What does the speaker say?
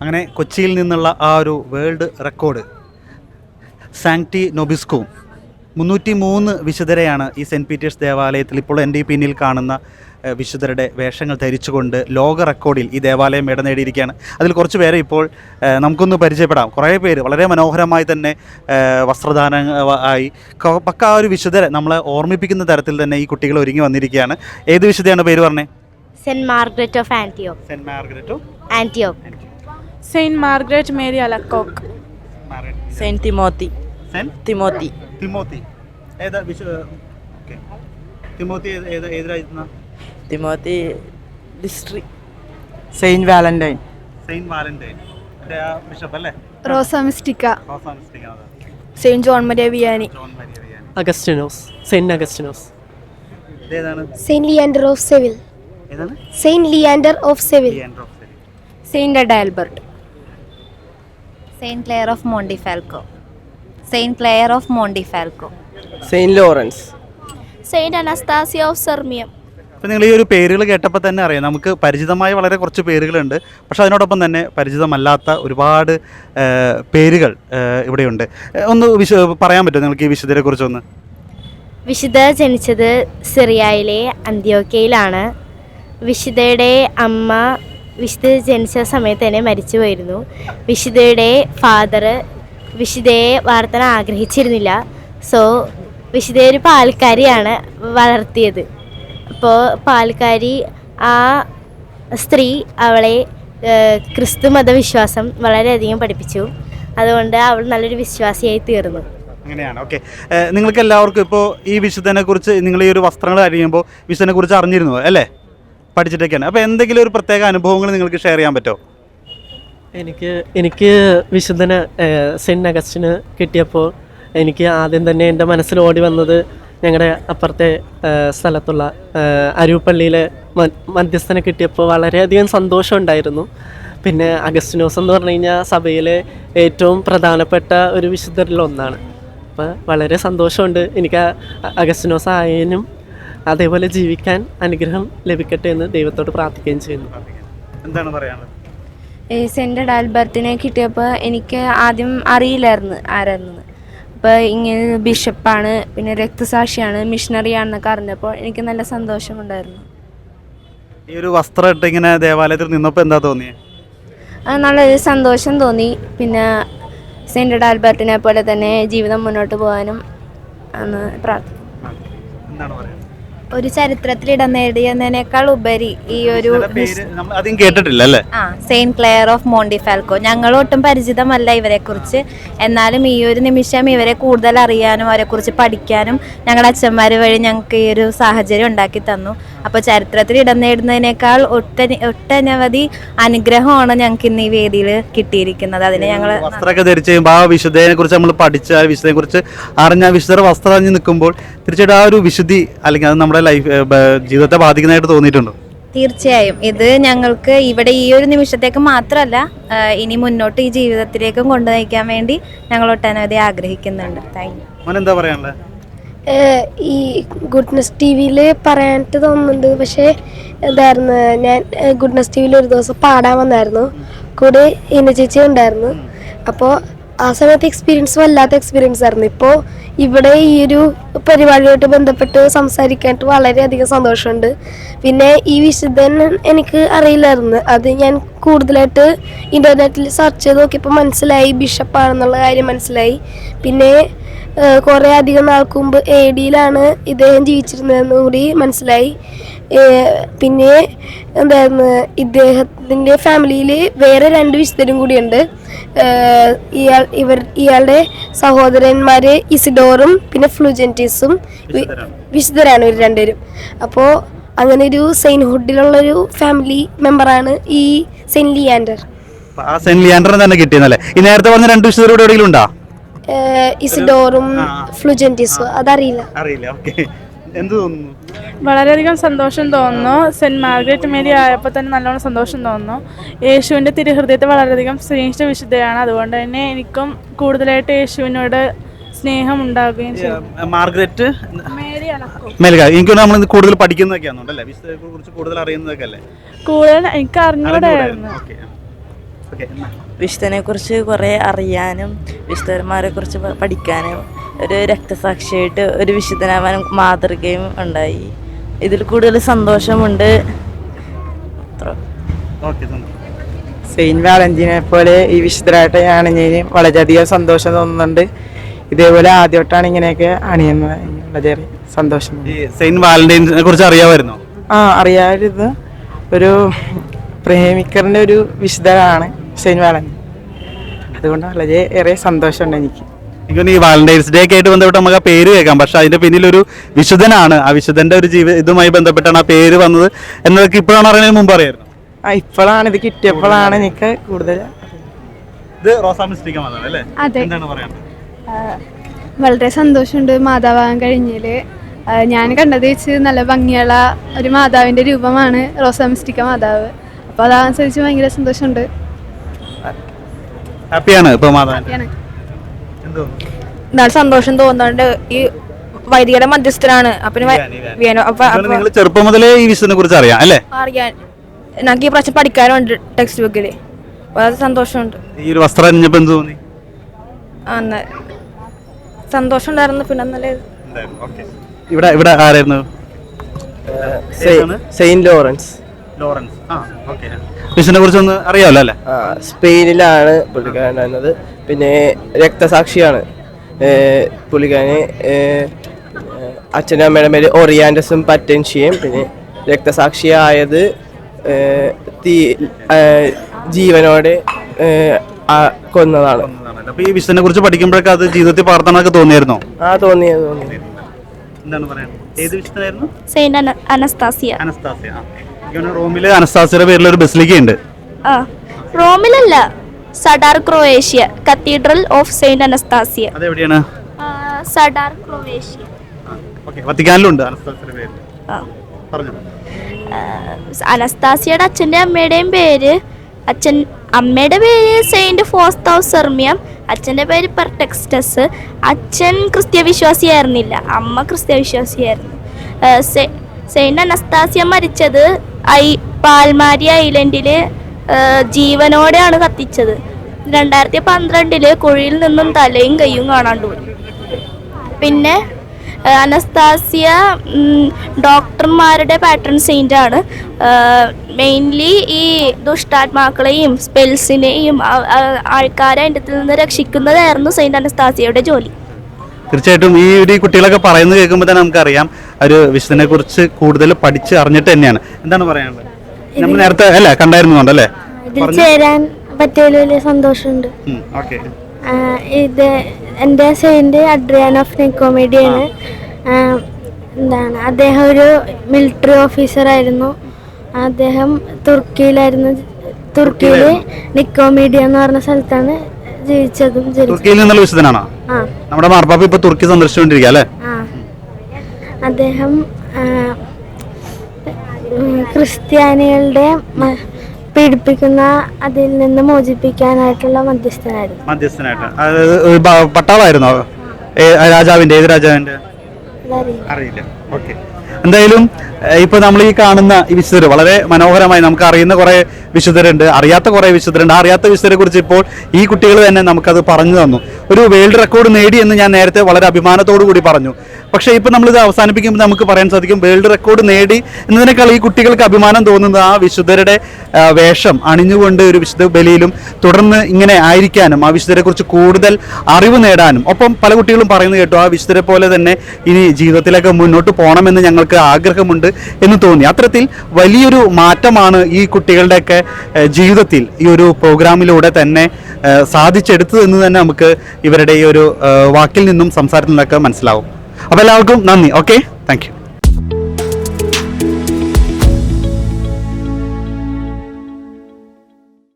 അങ്ങനെ കൊച്ചിയിൽ നിന്നുള്ള ആ ഒരു വേൾഡ് റെക്കോർഡ് സാങ്ക്ടി നൊബിസ്കോ 303 വിശുദ്ധരെയാണ് ഈ സെൻറ്റ് പീറ്റേഴ്സ് ദേവാലയത്തിൽ ഇപ്പോൾ എൻ്റെ പിന്നിൽ കാണുന്ന വിശുദ്ധരുടെ വേഷങ്ങൾ ധരിച്ചുകൊണ്ട് ലോക റെക്കോർഡിൽ ഈ ദേവാലയം ഇടം നേടിയിരിക്കുകയാണ്. അതിൽ കുറച്ച് പേരെ ഇപ്പോൾ നമുക്കൊന്ന് പരിചയപ്പെടാം. കുറേ പേര് വളരെ മനോഹരമായി തന്നെ വസ്ത്രദാനം ആയി പക്ക ആ ഒരു വിശുദ്ധരെ നമ്മളെ ഓർമ്മിപ്പിക്കുന്ന തരത്തിൽ തന്നെ ഈ കുട്ടികൾ ഒരുങ്ങി വന്നിരിക്കുകയാണ്. ഏത് വിശുദ്ധയാണ് പേര് പറഞ്ഞേ? Saint Margaret of ആന്റിയോക്ക്. Saint Margaret of ആന്റിയോക്ക്. Saint Margaret Mary അലക്കോക്ക്. Saint Timothy. Timothy. Timothy ഏതാ തിമോത്തി ഏത് രാജ്യത്തുനിന്നാ? Timothy ഡിസ്ട്രി. Saint Valentine. Saint Valentine bishop അല്ലേ? റോസ മിസ്റ്റിക്ക. Saint John Maria Vianney. Agustinos. Saint Agustinos. ഏതാണ്? Saint Leander of Sevil. ഏതാണ്? Saint Leander of Sevil. Saint അഡാൽബർട്ട്. Saint Clare of മോണ്ടിഫാൽക്കോ. Saint Clare of മോണ്ടിഫാൽക്കോ. Saint Lawrence. Saint Anastasia of സെർമിയം. അപ്പോൾ നിങ്ങൾ ഈ ഒരു പേരുകൾ കേട്ടപ്പോൾ തന്നെ അറിയാം, നമുക്ക് പരിചിതമായ വളരെ കുറച്ച് പേരുകളുണ്ട്, പക്ഷെ അതിനോടൊപ്പം തന്നെ പരിചിതമല്ലാത്ത ഒരുപാട് പേരുകൾ ഇവിടെയുണ്ട്. ഒന്ന് പറയാൻ പറ്റുമോ നിങ്ങൾക്ക് ഈ വിശുദ്ധരെ കുറിച്ചൊന്ന്? വിശുദ്ധ ജനിച്ചത് സിറിയയിലെ അന്ത്യോക്യയിലാണ്. വിശുദ്ധയുടെ അമ്മ വിശുദ്ധ ജനിച്ച സമയത്ത് തന്നെ മരിച്ചു പോയിരുന്നു. വിശുദ്ധയുടെ ഫാദർ വിശുദ്ധയെ വളർത്താൻ ആഗ്രഹിച്ചിരുന്നില്ല. സോ വിശുദ്ധ ഒരു പാൽക്കാരിയാണ് വളർത്തിയത്. അപ്പോൾ പാൽക്കാരി ആ സ്ത്രീ അവളെ ക്രിസ്തു മതവിശ്വാസം വളരെയധികം പഠിപ്പിച്ചു. അതുകൊണ്ട് അവൾ നല്ലൊരു വിശ്വാസിയായി തീർന്നു. അങ്ങനെയാണ്. ഓക്കെ, നിങ്ങൾക്ക് എല്ലാവർക്കും ഇപ്പോൾ ഈ വിശുദ്ധനെ കുറിച്ച് നിങ്ങൾ ഈ ഒരു വസ്ത്രങ്ങൾ കഴിയുമ്പോൾ വിശുദ്ധനെ കുറിച്ച് അറിഞ്ഞിരുന്നു അല്ലേ? പഠിച്ചിട്ടൊക്കെയാണ്. അപ്പോൾ എന്തെങ്കിലും ഒരു പ്രത്യേക അനുഭവങ്ങൾ നിങ്ങൾക്ക് ഷെയർ ചെയ്യാൻ പറ്റുമോ? എനിക്ക് വിശുദ്ധന് സെൻറ്റ് അഗസ്റ്റിന് കിട്ടിയപ്പോൾ എനിക്ക് ആദ്യം തന്നെ എൻ്റെ മനസ്സിൽ ഓടി വന്നത് ഞങ്ങളുടെ അപ്പുറത്തെ സ്ഥലത്തുള്ള അരൂപ്പള്ളിയിലെ മധ്യസ്ഥനെ കിട്ടിയപ്പോൾ വളരെയധികം സന്തോഷമുണ്ടായിരുന്നു. പിന്നെ അഗസ്റ്റിനോസ് എന്ന് പറഞ്ഞു കഴിഞ്ഞാൽ സഭയിലെ ഏറ്റവും പ്രധാനപ്പെട്ട ഒരു വിശുദ്ധരിലൊന്നാണ്. അപ്പോൾ വളരെ സന്തോഷമുണ്ട്. എനിക്ക് അഗസ്റ്റിനോസ് ആയതിനും അതേപോലെ ജീവിക്കാൻ അനുഗ്രഹം ലഭിക്കട്ടെ എന്ന് ദൈവത്തോട് പ്രാർത്ഥിക്കുകയും ചെയ്യുന്നു. എന്താണ് പറയാനുള്ളത്? സെന്റ് അഡാൽബർട്ടിനെ കിട്ടിയപ്പോൾ എനിക്ക് ആദ്യം അറിയില്ലായിരുന്നു ആരായിരുന്നത്. അപ്പോൾ ഇങ്ങനെ ബിഷപ്പാണ്, പിന്നെ രക്തസാക്ഷിയാണ്, മിഷണറിയാണെന്നൊക്കെ അറിഞ്ഞപ്പോൾ എനിക്ക് നല്ല സന്തോഷമുണ്ടായിരുന്നു. ഈ ഒരു വസ്ത്രം ഇട്ട് ഇങ്ങനെ ദേവാലയത്തിൽ നിന്നപ്പോൾ എന്താ തോന്നിയത്? നല്ലൊരു സന്തോഷം തോന്നി. പിന്നെ സെന്റ് അഡാൽബർട്ടിനെ പോലെ തന്നെ ജീവിതം മുന്നോട്ട് പോകാനും എന്ന് പ്രാർത്ഥിക്കുന്നു. എന്താണ് പറയുക? ഒരു ചരിത്രത്തിൽ ഇടം നേടിയതിനേക്കാൾ ഉപരി ഈ ഒരു കേട്ടിട്ടില്ല അല്ലേ? സെയിന്റ് ക്ലെയർ ഓഫ് മോണ്ടിഫാൽക്കോ ഞങ്ങൾ ഒട്ടും പരിചിതമല്ല ഇവരെ കുറിച്ച്. എന്നാലും ഈ ഒരു നിമിഷം ഇവരെ കൂടുതൽ അറിയാനും അവരെ കുറിച്ച് പഠിക്കാനും ഞങ്ങളുടെ അച്ഛന്മാർ വഴി ഞങ്ങൾക്ക് ഈ ഒരു സാഹചര്യം ഉണ്ടാക്കി തന്നു. അപ്പോൾ ചരിത്രത്തിൽ ഇടം നേടുന്നതിനേക്കാൾ ഒട്ടനവധി അനുഗ്രഹമാണ് ഞങ്ങൾക്ക് ഇന്ന് ഈ വേദിയിൽ കിട്ടിയിരിക്കുന്നത്. അതിന് ഞങ്ങൾ വസ്ത്രമൊക്കെ ധരിച്ച് കഴിയുമ്പോൾ ആ വിശുദ്ധയെ കുറിച്ച് നമ്മൾ പഠിച്ച ആ വിശുദ്ധയെ കുറിച്ച് അറിഞ്ഞ വിശുദ്ധ വസ്ത്രം അറിഞ്ഞ് നിൽക്കുമ്പോൾ തീർച്ചയായിട്ടും ആ ഒരു വിശുദ്ധി അല്ലെങ്കിൽ അത് നമ്മുടെ ലൈഫ് ജീവിതത്തെ ബാധിക്കുന്നതായിട്ട് തോന്നിയിട്ടുണ്ടോ? തീർച്ചയായും ഇത് ഞങ്ങൾക്ക് ഇവിടെ ഈ ഒരു നിമിഷത്തേക്ക് മാത്രമല്ല, ഇനി മുന്നോട്ട് ഈ ജീവിതത്തിലേക്കും കൊണ്ടു നയിക്കാൻ വേണ്ടി ഞങ്ങൾ ഒട്ടനവധി ആഗ്രഹിക്കുന്നുണ്ട്. Thank you. എന്താ പറയാനുള്ളത്? ഈ ഗുഡ്നസ് ടി വിയിൽ പറയാനായിട്ട് തോന്നുന്നുണ്ട്. പക്ഷേ എന്തായിരുന്നു, ഞാൻ ഗുഡ്നസ് ടി വിയിൽ ഒരു ദിവസം പാടാൻ വന്നായിരുന്നു. കൂടെ ഇന്ന ചേച്ചി ഉണ്ടായിരുന്നു. അപ്പോൾ ആ സമയത്ത് എക്സ്പീരിയൻസ് വല്ലാത്ത എക്സ്പീരിയൻസ് ആയിരുന്നു. ഇപ്പോൾ ഇവിടെ ഈ ഒരു പരിപാടിയായിട്ട് ബന്ധപ്പെട്ട് സംസാരിക്കാനായിട്ട് വളരെയധികം സന്തോഷമുണ്ട്. പിന്നെ ഈ വിശുദ്ധൻ എനിക്ക് അറിയില്ലായിരുന്നു. അത് ഞാൻ കൂടുതലായിട്ട് ഇൻ്റർനെറ്റിൽ സെർച്ച് ചെയ്ത് നോക്കിയപ്പോൾ മനസ്സിലായി ബിഷപ്പാണെന്നുള്ള കാര്യം മനസ്സിലായി. പിന്നെ കുറേ അധികം നാൾക്ക് മുമ്പ് AD ഇദ്ദേഹം ജീവിച്ചിരുന്നതെന്ന് കൂടി മനസ്സിലായി. പിന്നെ എന്തായിരുന്നു, ഇദ്ദേഹത്തിൻ്റെ ഫാമിലിയിൽ വേറെ 2 വിശുദ്ധരും കൂടിയുണ്ട്. ഇയാളുടെ സഹോദരന്മാർ ഇസിഡോറും പിന്നെ ഫ്ലുജൻറ്റീസും വിശുദ്ധരാണ് ഇവർ 2 പേരും. അപ്പോൾ അങ്ങനെ ഒരു സെയിൻഹുഡിലുള്ളൊരു ഫാമിലി മെമ്പറാണ് ഈ സെയിന്റ് ലിയാൻഡർ. ആ സെയിന്റ് ലിയാൻഡറിനെ തന്നെ കിട്ടിയെന്നല്ലേ? ഈ നേരത്തെ പറഞ്ഞ 2 വിശുദ്ധരോട് എവിടെയെങ്കിലും ഉണ്ടോ? ഇസിഡോറും ഫ്ലുജൻറ്റീസും അതറിയില്ല. ഓക്കെ, എന്ത് തോന്നുന്നു? വളരെയധികം സന്തോഷം തോന്നുന്നു. സെന്റ് മാർഗ്രറ്റ് മേരി ആയപ്പോൾ തന്നെ നല്ലോണം സന്തോഷം തോന്നുന്നു. യേശുവിൻ്റെ തിരുഹൃദയത്തെ വളരെയധികം സ്നേഹിച്ച വിശുദ്ധയാണ്. അതുകൊണ്ട് തന്നെ എനിക്കും കൂടുതലായിട്ട് യേശുവിനോട് സ്നേഹം ഉണ്ടാവുകയും ചെയ്യും. Margaret Mary Alacoque. എനിക്ക് നമ്മൾ കൂടുതൽ പഠിക്കുന്നതൊക്കെയാണല്ലേ, വിശുദ്ധയെ കുറിച്ച് കൂടുതൽ അറിയുന്നതൊക്കെ അല്ലേ? കൂടുതൽ എനിക്ക് അറിഞ്ഞൂടായിരുന്നു. ഓക്കെ, വിശുദ്ധനെക്കുറിച്ച് കുറേ അറിയാനും വിശുദ്ധന്മാരെക്കുറിച്ച് പഠിക്കാനും ഒരു രക്തസാക്ഷിയായിട്ട് ഒരു വിശുദ്ധനാവാനും മാതൃകയും ഉണ്ടായി. ഇതിൽ കൂടുതൽ സന്തോഷമുണ്ട്. ഓക്കെ. സെയിൻറ്റ് വാലന്റീനെ പോലെ ഈ വിശുദ്ധരായിട്ട് അണിഞ്ഞതിന് വളരെയധികം സന്തോഷം തോന്നുന്നുണ്ട്. ഇതേപോലെ ആദ്യമായിട്ടാണ് ഇങ്ങനെയൊക്കെ അണിയുന്നത്. വളരെ സന്തോഷം. ഈ സെയിന്റ് വാലന്റൈൻസിനെ കുറിച്ച് അറിയാമായിരുന്നോ? അറിയാമായിരുന്നു. ഒരു പ്രേമിക്കറിൻ്റെ ഒരു വിശുദ്ധരാണ് സെയിൻറ്റ് വാലന്റൈൻ. അതുകൊണ്ട് വളരെ ഏറെ സന്തോഷമുണ്ട് എനിക്ക്. എനിക്കൊന്ന് ഈ വാലന്റൈൻസ് ഡേ ഒക്കെ ആയിട്ട് ബന്ധപ്പെട്ട് നമുക്ക് ആ പേര് കേൾക്കാം, പക്ഷെ അതിന്റെ പിന്നിലൊരു വിശുദ്ധനാണ്. ആ വിശുദ്ധന്റെ ഒരു ഇതുമായി ബന്ധപ്പെട്ടാണ് ആ പേര് വന്നത് എന്നതൊക്കെ ഇപ്പോഴാണ് അറിയുന്നതിന് മുമ്പ് അറിയായിരുന്നു. ഇപ്പോഴാണ് ഇത് കിട്ടിയപ്പോഴാണ് എനിക്ക് കൂടുതൽ. ഇത് റോസാ മിസ്റ്റിക്ക മാതാവ് അല്ലേ? അതെ. എന്താണ് പറയാനുള്ളത്? വളരെ സന്തോഷമുണ്ട് മാതാവാകാൻ കഴിഞ്ഞതിൽ. ഞാൻ കണ്ടത് വെച്ച് നല്ല ഭംഗിയുള്ള ഒരു മാതാവിൻ്റെ രൂപമാണ് റോസാ മിസ്റ്റിക്ക മാതാവ്. അപ്പോൾ അതനുസരിച്ച് ഭയങ്കര സന്തോഷമുണ്ട്. ഹാപ്പിയാണ് ഇപ്പോൾ മാതാവ്. എന്തോ നല്ല സന്തോഷം തോന്നുന്നുണ്ട്. ഈ വൈദികരുടെ മധ്യസ്ഥനാണ്. നിങ്ങൾ ചെറുപ്പം മുതലേ ഈ വിശുദ്ധനെ കുറിച്ച് അറിയാം അല്ലേ? അറിയാൻ ഞങ്ങൾക്ക് ഈ പ്രാവശ്യം പഠിക്കാനുണ്ട് ടെക്സ്റ്റ് ബുക്കിൽ. വളരെ സന്തോഷമുണ്ട്. ഈ ഒരു വസ്ത്രം അണിഞ്ഞപ്പോൾ എന്ത് തോന്നി? സന്തോഷം ഉണ്ടായിരുന്നു. പിന്നെ നല്ല ഇവിടെ ഇവിടെ ആരായിരുന്നു? Saint Lawrence. ലോറൻസ്. വിശുദ്ധനെ കുറിച്ച് ഒന്ന് അറിയാമല്ലോ അല്ലേ? സ്പെയിനിലാണ് പുള്ളിക്കാരനായിരുന്നത്. പിന്നെ രക്തസാക്ഷിയാണ് പുള്ളിക്കാരന്. അച്ഛനും അമ്മയുടെ പേര് ഒറിയാൻഡസും പറ്റൻഷിയും. പിന്നെ രക്തസാക്ഷിയായത് ജീവനോടെ കൊന്നതാണ്. അപ്പൊ ഈ വിശുദ്ധനെ കുറിച്ച് പഠിക്കുമ്പോഴൊക്കെ അത് ജീവിതത്തിൽ പകർത്താനൊക്കെ തോന്നിയായിരുന്നോ? തോന്നി. എന്താണ് പറയുന്നത്? ഏത് വിശുദ്ധനായിരുന്നു? Saint Anastasia. അനസ്താസിയ. റോമില് അനസ്താസിയുടെ പേരിൽ ഒരു ബസിലിക്ക ഉണ്ട്. റോമിലല്ല, Zadar Croatia, cathedral of saint Anastasia. അതെവിടെയാണ്? Zadar Croatia. വത്തിക്കാനിലുണ്ട് അനസ്താസിയുടെ പേര്. പറഞ്ഞു. അനസ്താസിയുടെ അച്ഛൻ്റെ അമ്മയുടെയും പേര്, അമ്മയുടെ പേര് സെയിന്റ് ഫോസ്തോസ് സെർമിയം, അച്ഛൻ്റെ പേര് പെർടെക്സ്റ്റസ്. അച്ഛൻ ക്രിസ്ത്യവിശ്വാസിയായിരുന്നില്ല, അമ്മ ക്രിസ്ത്യവിശ്വാസിയായിരുന്നു. സെയിന്റ് അനസ്താസിയ മരിച്ചത് പാൽമാരി ഐലൻഡിൽ ജീവനോടെയാണ് കത്തിച്ചത്. 2012 കുഴിയിൽ നിന്നും തലയും കൈയും കാണാണ്ടുപോയി. പിന്നെ അനസ്താസിയ ഡോക്ടർമാരുടെ പാട്രൺ സെയിൻ്റ് ആണ്. മെയിൻലി ഈ ദുഷ്ടാത്മാക്കളെയും സ്പെൽസിനെയും ആൾക്കാരെ അതിൻ്റെ നിന്ന് രക്ഷിക്കുന്നതായിരുന്നു സെയിന്റ് അനസ്താസിയയുടെ ജോലി. തീർച്ചയായിട്ടും ഈ ഒരു കുട്ടികളൊക്കെ പറയുന്നത് കേൾക്കുമ്പോൾ തന്നെ നമുക്കറിയാം ഒരു വിശുദ്ധനെ കുറിച്ച് കൂടുതൽ പഠിച്ച് അറിഞ്ഞിട്ട് തന്നെയാണ്. എന്താണ് പറയാനുള്ളത്? നമ്മൾ നേരത്തെ അല്ലേ കണ്ടായിരുന്നുണ്ടല്ലേ? ഇതിൽ ചേരാൻ പറ്റിയതിൽ വലിയ സന്തോഷമുണ്ട്. ഇത് എൻ്റെ സെയിൻറ്റ് അഡ്രിയാൻ ഓഫ് നിക്കോമീഡിയാണ്. അദ്ദേഹം ഒരു മിലിറ്ററി ഓഫീസറായിരുന്നു. അദ്ദേഹം തുർക്കിയിലായിരുന്നു. തുർക്കിയിൽ നിക്കോമീഡിയ എന്ന് പറഞ്ഞ സ്ഥലത്താണ് ജീവിച്ചതും. തുർക്കിയിൽ നിന്നുള്ള വിശുദ്ധനാണോ? നമ്മുടെ മാർപ്പാപ്പ ഇപ്പൊ തുർക്കി സന്ദർശിച്ചുകൊണ്ടിരിക്കുക അല്ലേ? അദ്ദേഹം ക്രിസ്ത്യാനികളുടെ പീഡിപ്പിക്കുന്ന അതിൽ നിന്ന് മോചിപ്പിക്കാനായിട്ടുള്ള മധ്യസ്ഥനായിരുന്നു. പട്ടാളായിരുന്നോ? രാജാവിന്റെ ഏത് രാജാവിന്റെ അറിയില്ല. ഓക്കെ. എന്തായാലും ഇപ്പൊ നമ്മൾ ഈ കാണുന്ന ഈ വിശുദ്ധർ വളരെ മനോഹരമായി നമുക്ക് അറിയുന്ന കുറെ വിശുദ്ധരുണ്ട്, അറിയാത്ത കുറെ വിശുദ്ധരുണ്ട്. അറിയാത്ത വിശുദ്ധരെ കുറിച്ച് ഇപ്പോൾ ഈ കുട്ടികൾ തന്നെ നമുക്കത് പറഞ്ഞു തന്നു. ഒരു വേൾഡ് റെക്കോർഡ് നേടി എന്ന് ഞാൻ നേരത്തെ വളരെ അഭിമാനത്തോടു കൂടി പറഞ്ഞു. പക്ഷേ ഇപ്പം നമ്മളിത് അവസാനിപ്പിക്കുമ്പോൾ നമുക്ക് പറയാൻ സാധിക്കും വേൾഡ് റെക്കോർഡ് നേടി എന്നതിനേക്കാൾ ഈ കുട്ടികൾക്ക് അഭിമാനം തോന്നുന്നത് ആ വിശുദ്ധരുടെ വേഷം അണിഞ്ഞുകൊണ്ട് ഒരു വിശുദ്ധ ബലിയിലും തുടർന്ന് ഇങ്ങനെ ആയിരിക്കാനും ആ വിശുദ്ധരെ കുറിച്ച് കൂടുതൽ അറിവ് നേടാനും. ഒപ്പം പല കുട്ടികളും പറയുന്നത് കേട്ടു, ആ വിശുദ്ധരെ പോലെ തന്നെ ഇനി ജീവിതത്തിലൊക്കെ മുന്നോട്ട് പോകണമെന്ന് ഞങ്ങൾക്ക് ആഗ്രഹമുണ്ട് എന്ന് തോന്നി. അത്തരത്തിൽ വലിയൊരു മാറ്റമാണ് ഈ കുട്ടികളുടെയൊക്കെ ജീവിതത്തിൽ ഈ ഒരു പ്രോഗ്രാമിലൂടെ തന്നെ സാധിച്ചെടുത്തത് എന്ന് തന്നെ നമുക്ക് ഇവരുടെ ഈ ഒരു വാക്കിൽ നിന്നും സംസാരത്തിൽ നിന്നൊക്കെ മനസ്സിലാവും. അപ്പോൾ എല്ലാവർക്കും നന്ദി. Okay, thank you.